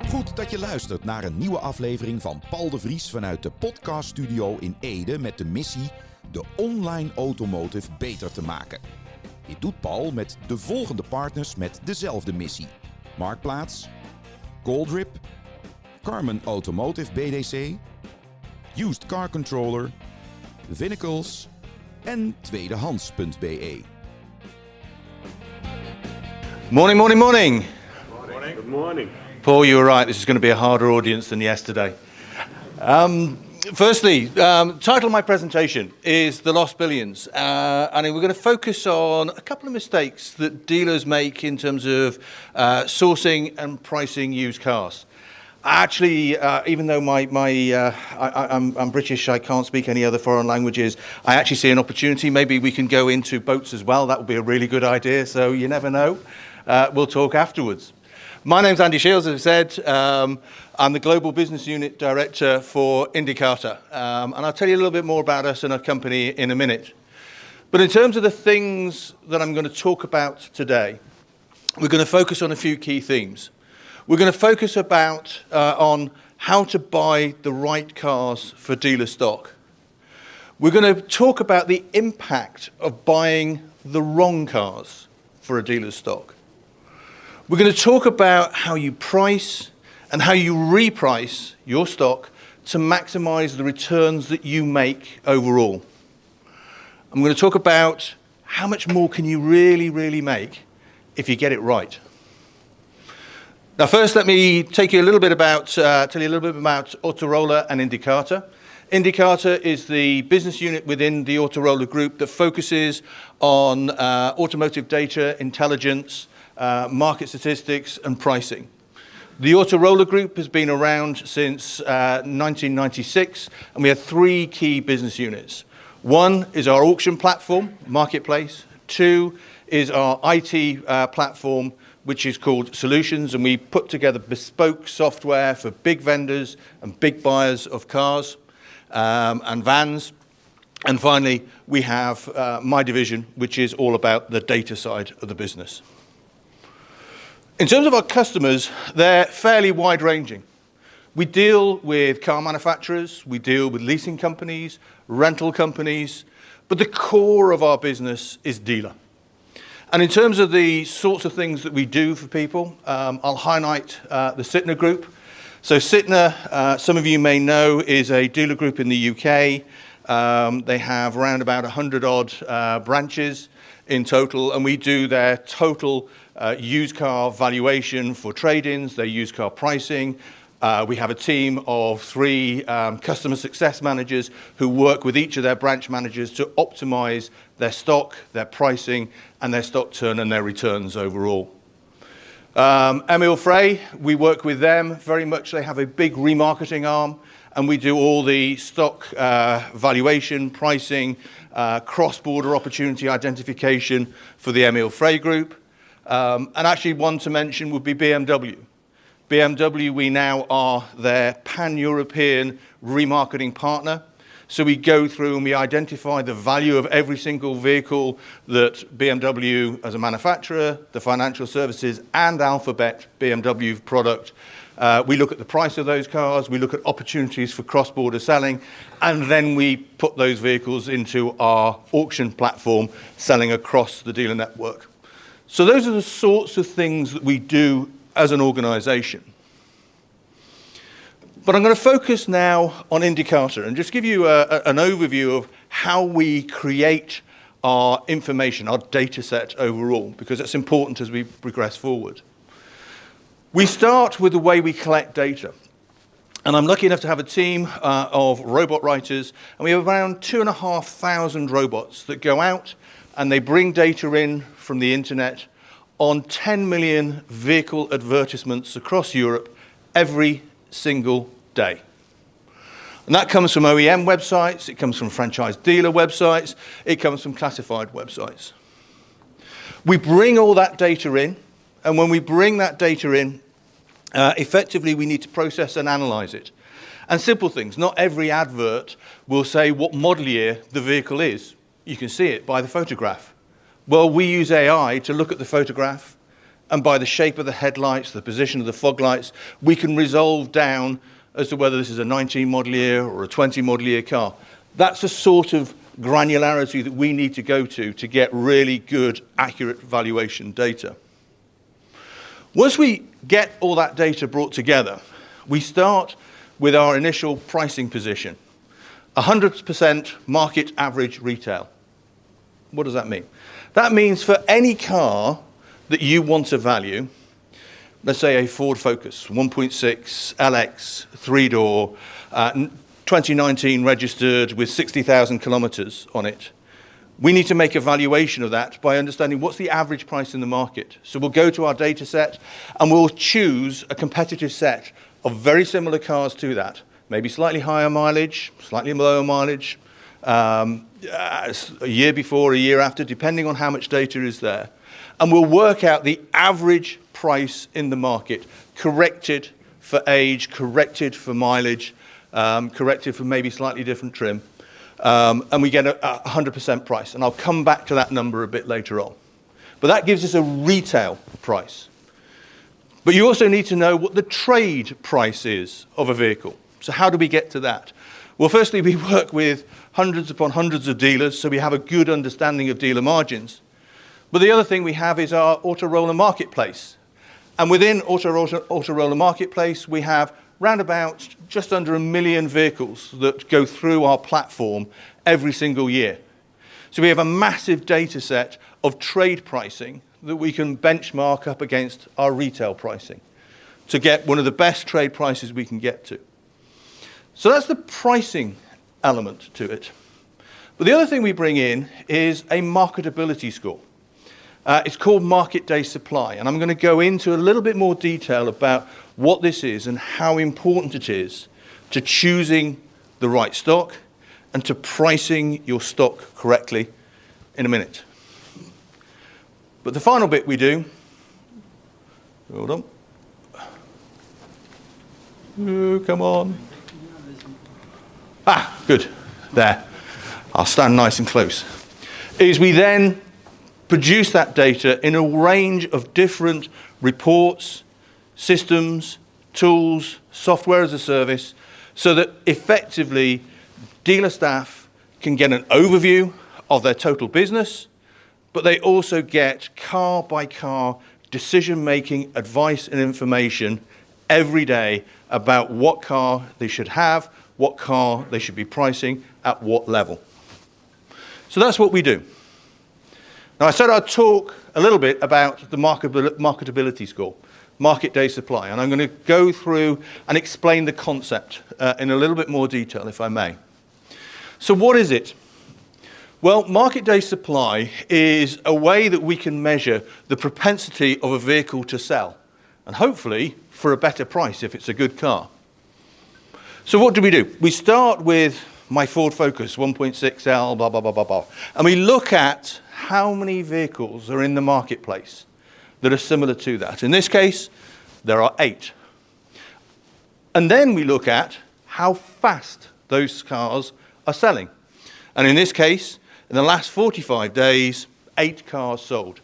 Goed dat je luistert naar een nieuwe aflevering van Paul de Vries vanuit de podcaststudio in Ede met de missie de online automotive beter te maken. Dit doet Paul met de volgende partners met dezelfde missie. Marktplaats, Goldrip, Carmen Automotive BDC, Used Car Controller, Vinnacles en tweedehands.be. Morning, morning, morning. Morning. Good morning. Paul, you were right. This is going to be a harder audience than yesterday. Firstly, title of my presentation is The Lost Billions. And we're going to focus on a couple of mistakes that dealers make in terms of sourcing and pricing used cars. Actually, even though I'm British, I can't speak any other foreign languages, I actually see an opportunity. Maybe we can go into boats as well. That would be a really good idea, so you never know. We'll talk afterwards. My name's Andy Shields, as I said. I'm the Global Business Unit Director for Indicator. And I'll tell you a little bit more about us and our company in a minute. But in terms of the things that I'm going to talk about today, we're going to focus on a few key themes. We're going to focus on how to buy the right cars for dealer stock. We're going to talk about the impact of buying the wrong cars for a dealer's stock. We're going to talk about how you price and how you reprice your stock to maximize the returns that you make overall. I'm going to talk about how much more can you really make if you get it right. Now, first, let me tell you a little bit about Autoroller and Indicator. Indicator is the business unit within the Autoroller group that focuses on automotive data, intelligence, market statistics, and pricing. The Autoroller group has been around since 1996, and we have three key business units. One is our auction platform, Marketplace. Two is our IT platform, which is called Solutions, and we put together bespoke software for big vendors and big buyers of cars and vans. And finally, we have my division, which is all about the data side of the business. In terms of our customers, they're fairly wide-ranging. We deal with car manufacturers, we deal with leasing companies, rental companies, but the core of our business is dealer. And in terms of the sorts of things that we do for people, I'll highlight the Sytner Group. So Sytner, some of you may know, is a dealer group in the UK. They have around about 100-odd branches in total, and we do their total used car valuation for trade-ins, their used car pricing. We have a team of 3 customer success managers who work with each of their branch managers to optimize their stock, their pricing, and their stock turn and their returns overall. Emil Frey, we work with them very much. They have a big remarketing arm, and we do all the stock valuation, pricing, cross-border opportunity identification for the Emil Frey group. And actually one to mention would be BMW. BMW, we now are their pan-European remarketing partner. So we go through and we identify the value of every single vehicle that BMW as a manufacturer, the financial services, and Alphabet BMW product. We look at the price of those cars, we look at opportunities for cross-border selling, and then we put those vehicles into our auction platform, selling across the dealer network. So those are the sorts of things that we do as an organization. But I'm going to focus now on Indicator and just give you an overview of how we create our information, our data set overall, because that's important as we progress forward. We start with the way we collect data. And I'm lucky enough to have a team of robot writers, and we have around 2,500 robots that go out and they bring data in from the internet on 10 million vehicle advertisements across Europe every single day. And that comes from OEM websites, it comes from franchise dealer websites, it comes from classified websites. We bring all that data in, and when we bring that data in, effectively we need to process and analyze it. And simple things, not every advert will say what model year the vehicle is. You can see it by the photograph. Well, we use AI to look at the photograph, and by the shape of the headlights, the position of the fog lights, we can resolve down as to whether this is a 19 model year or a 20 model year car. That's the sort of granularity that we need to go to get really good, accurate valuation data. Once we get all that data brought together, we start with our initial pricing position, 100% market average retail. What does that mean? That means for any car that you want to value, let's say a Ford Focus, 1.6 LX, 3-door, 2019 registered with 60,000 kilometers on it. We need to make a valuation of that by understanding what's the average price in the market. So we'll go to our data set and we'll choose a competitive set of very similar cars to that, maybe slightly higher mileage, slightly lower mileage, a year before, a year after, depending on how much data is there. And we'll work out the average price in the market, corrected for age, corrected for mileage, corrected for maybe slightly different trim. And we get a 100% price. And I'll come back to that number a bit later on. But that gives us a retail price. But you also need to know what the trade price is of a vehicle. So how do we get to that? Well, firstly, we work with hundreds upon hundreds of dealers, so we have a good understanding of dealer margins. But the other thing we have is our auto-roller marketplace. And within auto-roller marketplace, we have round about just under 1 million vehicles that go through our platform every single year. So we have a massive data set of trade pricing that we can benchmark up against our retail pricing to get one of the best trade prices we can get to. So that's the pricing element to it. But the other thing we bring in is a marketability score. It's called market day supply, and I'm going to go into a little bit more detail about what this is and how important it is to choosing the right stock and to pricing your stock correctly in a minute. But the final bit we do, hold on. Oh, come on. Ah, good. There. I'll stand nice and close. Is we then produce that data in a range of different reports, systems, tools, software as a service, so that effectively dealer staff can get an overview of their total business, but they also get car by car decision-making advice and information every day about what car they should have, what car they should be pricing, at what level. So that's what we do. Now, I said I'd talk a little bit about the marketability score, market day supply, and I'm going to go through and explain the concept in a little bit more detail, if I may. So what is it? Well, market day supply is a way that we can measure the propensity of a vehicle to sell, and hopefully for a better price if it's a good car. So what do? We start with my Ford Focus 1.6L, blah, blah, blah, blah, blah. And we look at how many vehicles are in the marketplace that are similar to that. In this case, there are 8. And then we look at how fast those cars are selling. And in this case, in the last 45 days, 8 cars sold.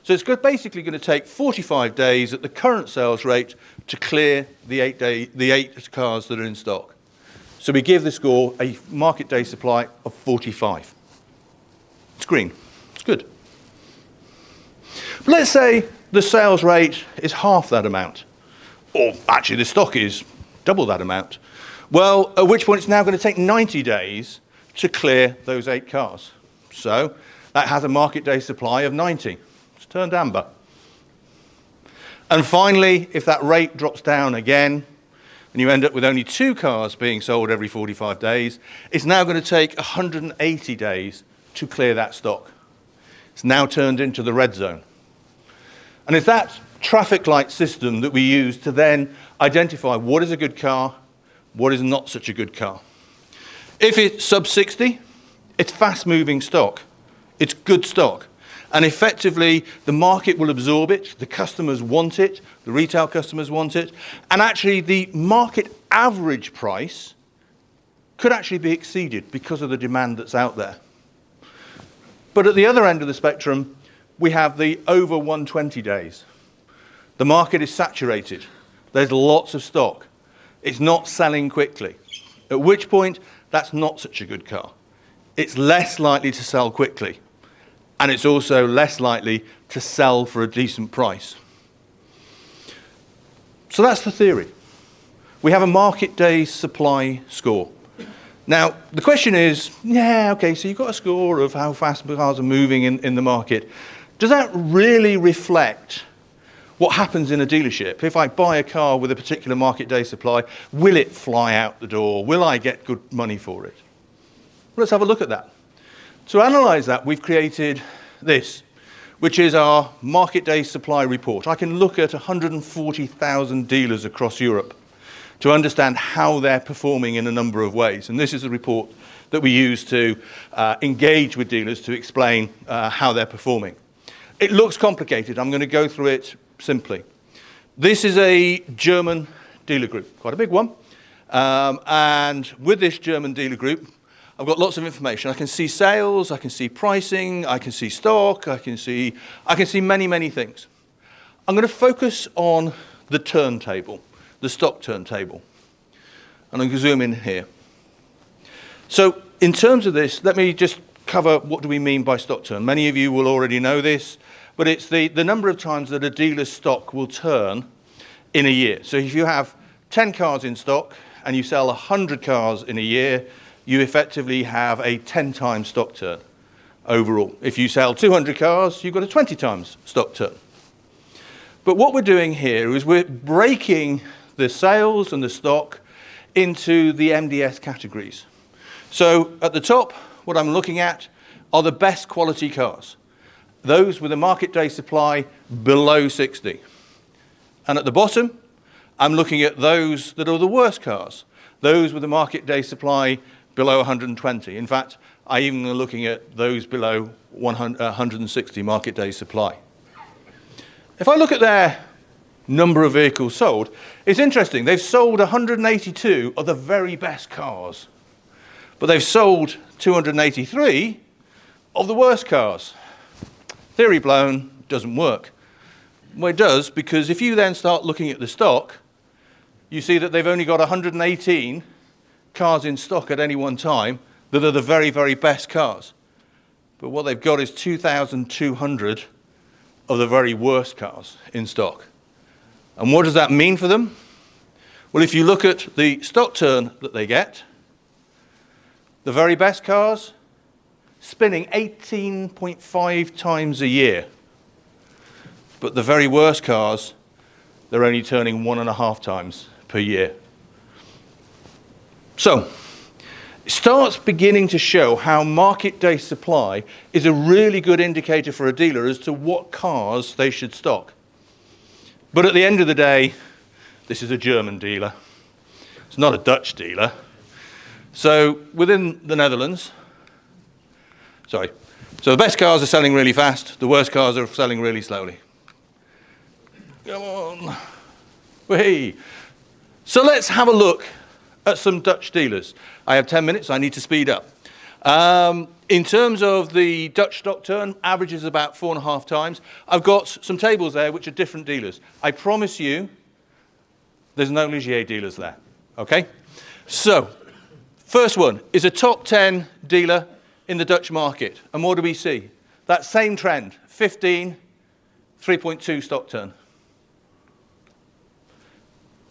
So it's basically going to take 45 days at the current sales rate to clear the 8 cars that are in stock. So we give the score a market day supply of 45. It's green. It's good. But let's say the sales rate is half that amount. Or actually the stock is double that amount. Well, at which point it's now going to take 90 days to clear those 8 cars. So that has a market day supply of 90. It's turned amber. And finally, if that rate drops down again, and you end up with only 2 cars being sold every 45 days, it's now going to take 180 days to clear that stock. It's now turned into the red zone. And it's that traffic light system that we use to then identify what is a good car, what is not such a good car. If it's sub 60, it's fast-moving stock. It's good stock. And effectively, the market will absorb it, the customers want it, the retail customers want it, and actually the market average price could actually be exceeded because of the demand that's out there. But at the other end of the spectrum, we have the over 120 days. The market is saturated. There's lots of stock. It's not selling quickly. At which point, that's not such a good car. It's less likely to sell quickly. And it's also less likely to sell for a decent price. So that's the theory. We have a market day supply score. Now, the question is, so you've got a score of how fast cars are moving in the market. Does that really reflect what happens in a dealership? If I buy a car with a particular market day supply, will it fly out the door? Will I get good money for it? Let's have a look at that. To analyse that, we've created this, which is our market day supply report. I can look at 140,000 dealers across Europe to understand how they're performing in a number of ways. And this is a report that we use to engage with dealers to explain how they're performing. It looks complicated. I'm going to go through it simply. This is a German dealer group, quite a big one. And with this German dealer group, I've got lots of information. I can see sales, I can see pricing, I can see stock, I can see many, many things. I'm going to focus on the turntable, the stock turntable. And I'm going to zoom in here. So in terms of this, let me just cover what do we mean by stock turn. Many of you will already know this, but it's the number of times that a dealer's stock will turn in a year. So if you have 10 cars in stock and you sell 100 cars in a year, you effectively have a 10 times stock turn overall. If you sell 200 cars, you've got a 20 times stock turn. But what we're doing here is we're breaking the sales and the stock into the MDS categories. So at the top, what I'm looking at are the best quality cars, those with a market day supply below 60. And at the bottom, I'm looking at those that are the worst cars, those with a market day supply below 120. In fact, I even am looking at those below 160 market day supply. If I look at their number of vehicles sold, it's interesting. They've sold 182 of the very best cars, but they've sold 283 of the worst cars. Theory blown, doesn't work. Well, it does, because if you then start looking at the stock, you see that they've only got 118 cars in stock at any one time that are the very, very best cars. But what they've got is 2,200 of the very worst cars in stock. And what does that mean for them? Well, if you look at the stock turn that they get, the very best cars spinning 18.5 times a year. But the very worst cars, they're only turning 1.5 times per year. So, it starts beginning to show how market day supply is a really good indicator for a dealer as to what cars they should stock. But at the end of the day, this is a German dealer. It's not a Dutch dealer. So within the Netherlands, so the best cars are selling really fast, the worst cars are selling really slowly. Come on. Whee. So let's have a look at some Dutch dealers. I have 10 minutes, I need to speed up. In terms of the Dutch stock turn, average is about 4.5 times. I've got some tables there which are different dealers. I promise you, there's no Ligier dealers there, okay? So, first one is a top 10 dealer in the Dutch market. And what do we see? That same trend, 15, 3.2 stock turn.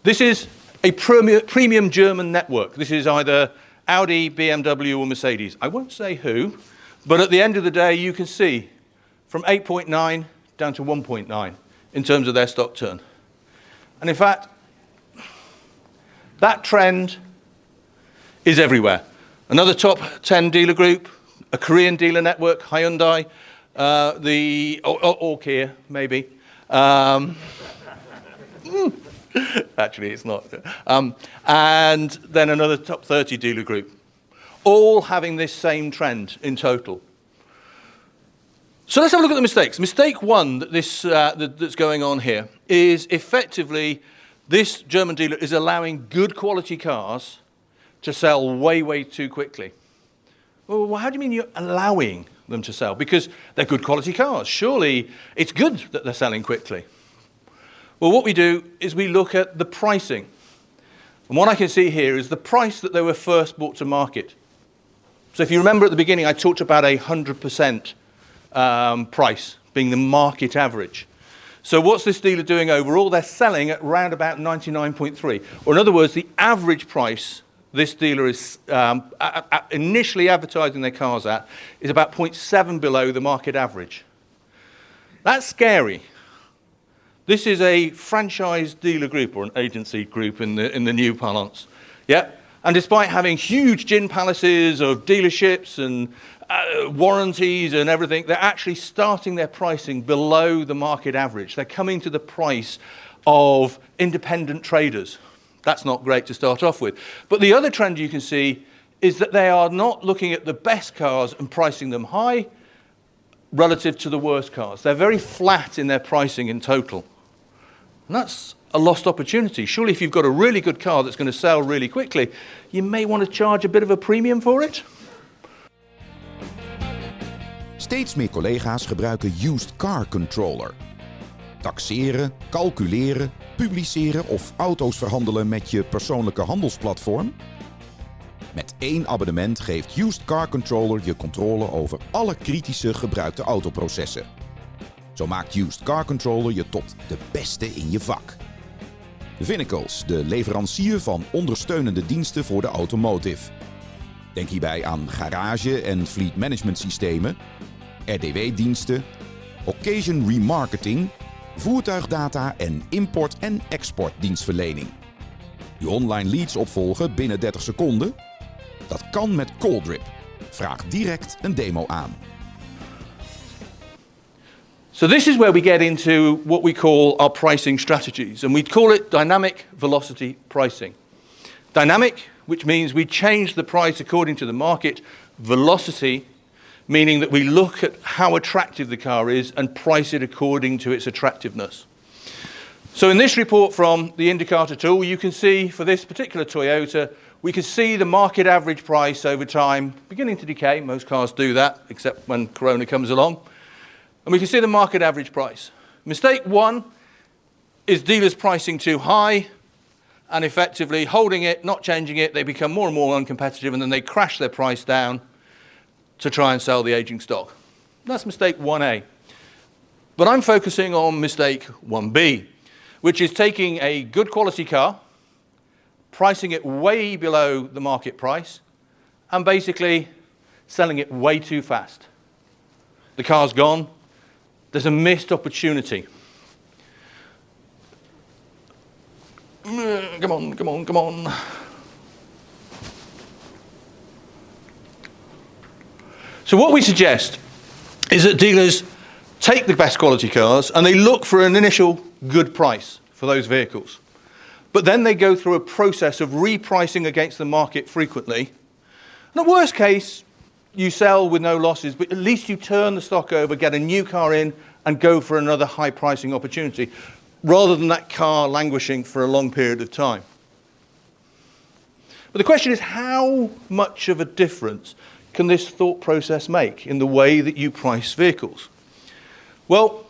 This is a premium German network. This is either Audi, BMW, or Mercedes. I won't say who, but at the end of the day, you can see from 8.9 down to 1.9 in terms of their stock turn. And in fact, that trend is everywhere. Another top 10 dealer group, a Korean dealer network, Hyundai, or Kia, maybe. Actually, it's not. And then another top 30 dealer group, all having this same trend in total. So let's have a look at the mistakes. Mistake one that's going on here is effectively this German dealer is allowing good quality cars to sell way, way too quickly. Well, how do you mean you're allowing them to sell? Because they're good quality cars. Surely it's good that they're selling quickly. Well, what we do is we look at the pricing. And what I can see here is the price that they were first brought to market. So if you remember at the beginning, I talked about a 100% price being the market average. So what's this dealer doing overall? They're selling at around about 99.3. Or in other words, the average price this dealer is initially advertising their cars at is about 0.7 below the market average. That's scary. This is a franchise dealer group or an agency group in the new parlance. Yeah? And despite having huge gin palaces of dealerships and warranties and everything, they're actually starting their pricing below the market average. They're coming to the price of independent traders. That's not great to start off with. But the other trend you can see is that they are not looking at the best cars and pricing them high relative to the worst cars. They're very flat in their pricing in total. And that's a lost opportunity. Surely if you've got a really good car that's going to sell really quickly, you may want to charge a bit of a premium for it. Steeds meer collega's gebruiken Used Car Controller. Taxeren, calculeren, publiceren of auto's verhandelen met je persoonlijke handelsplatform? Met 1 abonnement geeft Used Car Controller je controle over alle kritische gebruikte autoprocessen. Zo maakt Used Car Controller je tot de beste in je vak. Vinnacles, de leverancier van ondersteunende diensten voor de automotive. Denk hierbij aan garage- en fleet management systemen, RDW-diensten, occasion remarketing, voertuigdata en import- en exportdienstverlening. Je online leads opvolgen binnen 30 seconden? Dat kan met CallDrip. Vraag direct een demo aan. So this is where we get into what we call our pricing strategies, and we call it dynamic velocity pricing. Dynamic, which means we change the price according to the market. Velocity, meaning that we look at how attractive the car is and price it according to its attractiveness. So in this report from the indicator tool, you can see for this particular Toyota, we can see the market average price over time beginning to decay. Most cars do that, except when Corona comes along. And we can see the market average price. Mistake 1 is dealers pricing too high and effectively holding it, not changing it. They become more and more uncompetitive and then they crash their price down to try and sell the aging stock. That's mistake 1A. But I'm focusing on mistake 1B, which is taking a good quality car, pricing it way below the market price, and basically selling it way too fast. The car's gone. There's a missed opportunity. Come on, come on, come on. So what we suggest is that dealers take the best quality cars and they look for an initial good price for those vehicles. But then they go through a process of repricing against the market frequently. And the worst case, you sell with no losses, but at least you turn the stock over, get a new car in, and go for another high pricing opportunity, rather than that car languishing for a long period of time. But the question is, how much of a difference can this thought process make in the way that you price vehicles? Well,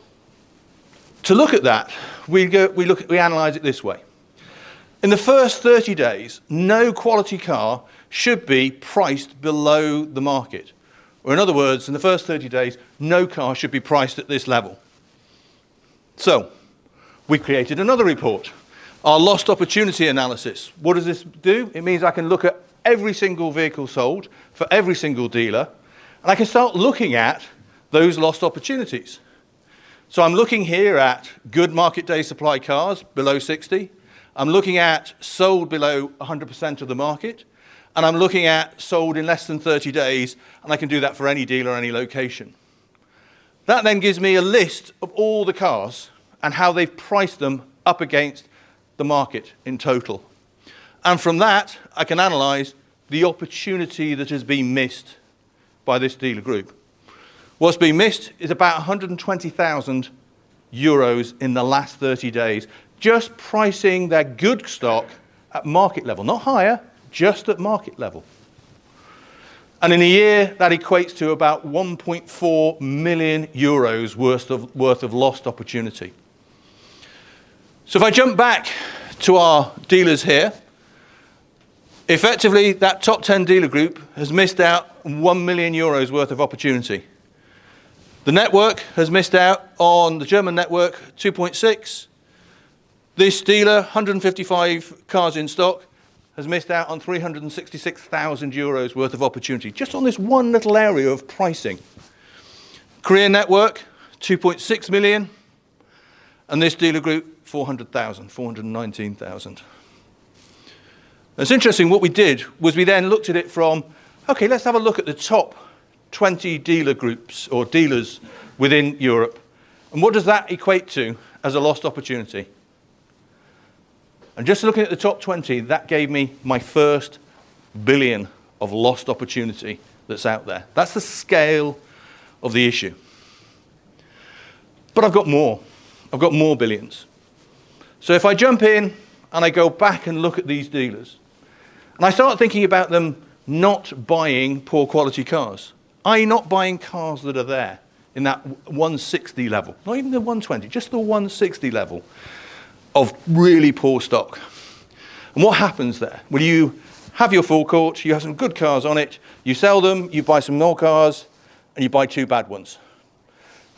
to look at that, we analyse it this way. In the first 30 days, no quality car should be priced below the market. Or in other words, in the first 30 days, no car should be priced at this level. So, we created another report, our lost opportunity analysis. What does this do? It means I can look at every single vehicle sold for every single dealer, and I can start looking at those lost opportunities. So I'm looking here at good market day supply cars below 60. I'm looking at sold below 100% of the market. And I'm looking at sold in less than 30 days, and I can do that for any dealer, any location. That then gives me a list of all the cars and how they've priced them up against the market in total. And from that, I can analyse the opportunity that has been missed by this dealer group. What's been missed is about 120,000 euros in the last 30 days, just pricing their good stock at market level, not higher, just at market level. And in a year, that equates to about 1.4 million euros worth of lost opportunity. So if I jump back to our dealers here, effectively that top 10 dealer group has missed out 1 million euros worth of opportunity. The network has missed out on the German network 2.6. This dealer, 155 cars in stock, has missed out on 366,000 euros worth of opportunity, just on this one little area of pricing. Korean network, 2.6 million, and this dealer group, 400,000, 419,000. It's interesting, what we did was we then looked at it from, okay, let's have a look at the top 20 dealer groups or dealers within Europe, and what does that equate to as a lost opportunity? And just looking at the top 20, that gave me my first billion of lost opportunity that's out there. That's the scale of the issue. But I've got more. I've got more billions. So if I jump in and I go back and look at these dealers, and I start thinking about them not buying poor quality cars, i.e. not buying cars that are there in that 160 level, not even the 120, just the 160 level of really poor stock. And what happens there? Well, you have your forecourt, you have some good cars on it, you sell them, you buy some more cars, and you buy 2 bad ones.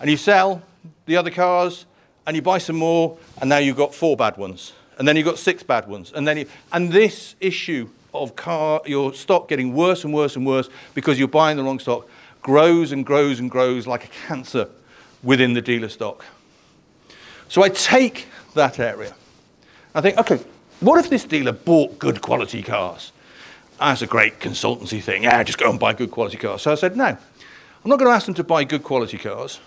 And you sell the other cars, and you buy some more, and now you've got 4 bad ones. And then you've got 6 bad ones. And this issue of your stock getting worse and worse and worse because you're buying the wrong stock grows and grows and grows like a cancer within the dealer stock. So I take that area. I think, okay, what if this dealer bought good quality cars? That's a great consultancy thing. Yeah, just go and buy good quality cars. So I said, no, I'm not going to ask them to buy good quality cars.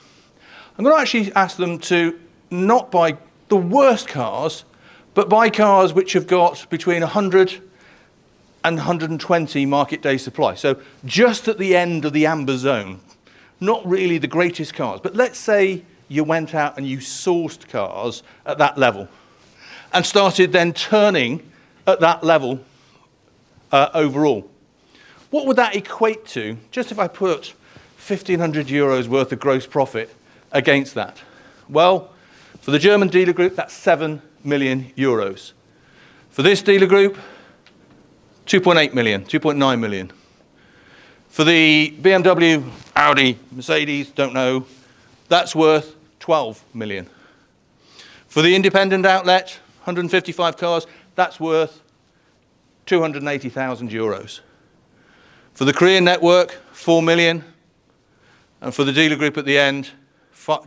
I'm going to actually ask them to not buy the worst cars, but buy cars which have got between 100 and 120 market day supply. So just at the end of the amber zone, not really the greatest cars, but let's say you went out and you sourced cars at that level and started then turning at that level overall. What would that equate to, just if I put 1,500 euros worth of gross profit against that? Well, for the German dealer group, that's 7 million euros. For this dealer group, 2.8 million, 2.9 million. For the BMW, Audi, Mercedes, don't know, that's worth 12 million. For the independent outlet, 155 cars, that's worth 280,000 euros. For the Korean network, 4 million. And for the dealer group at the end,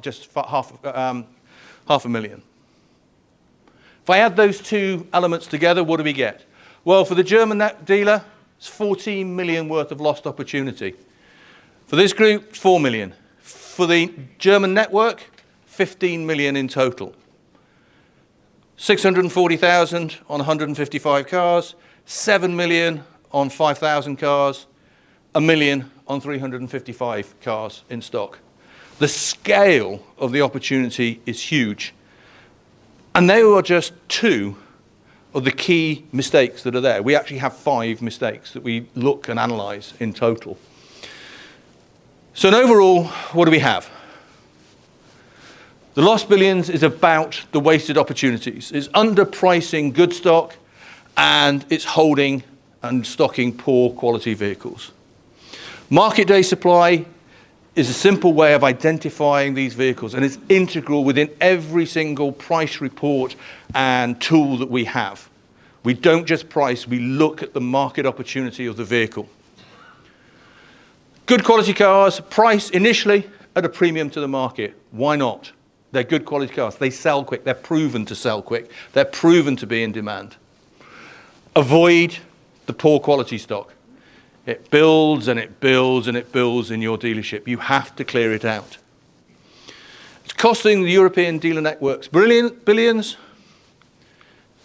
just half a million. If I add those two elements together, what do we get? Well, for the German dealer, it's 14 million worth of lost opportunity. For this group, 4 million. For the German network, 15 million in total. 640,000 on 155 cars, 7 million on 5,000 cars, 1 million on 355 cars in stock. The scale of the opportunity is huge. And they are just 2 of the key mistakes that are there. We actually have 5 mistakes that we look and analyze in total. So in overall, what do we have? The lost billions is about the wasted opportunities. It's underpricing good stock, and it's holding and stocking poor quality vehicles. Market day supply is a simple way of identifying these vehicles, and it's integral within every single price report and tool that we have. We don't just price, we look at the market opportunity of the vehicle. Good quality cars price initially at a premium to the market. Why not? They're good quality cars. They sell quick. They're proven to sell quick. They're proven to be in demand. Avoid the poor quality stock. It builds and it builds and it builds in your dealership. You have to clear it out. It's costing the European dealer networks billions,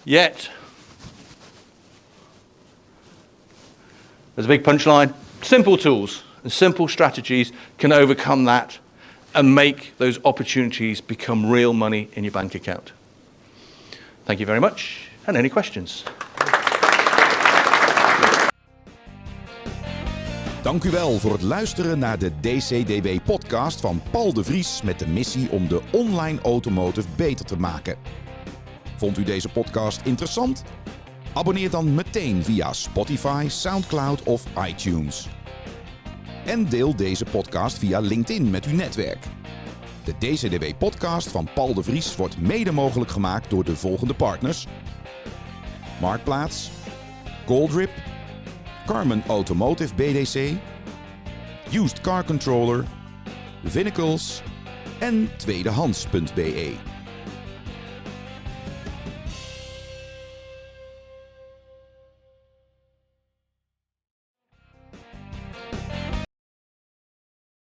yet there's a big punchline. Simple tools and simple strategies can overcome that and make those opportunities become real money in your bank account. Thank you very much. And any questions? Dank u wel voor het luisteren naar de DCDW-podcast van Paul de Vries met de missie om de online automotive beter te maken. Vond u deze podcast interessant? Abonneer dan meteen via Spotify, Soundcloud of iTunes. En deel deze podcast via LinkedIn met uw netwerk. De DCDW-podcast van Paul de Vries wordt mede mogelijk gemaakt door de volgende partners: Marktplaats, Goldrip, Carmen Automotive BDC, Used Car Controller, Vinnacles en tweedehands.be.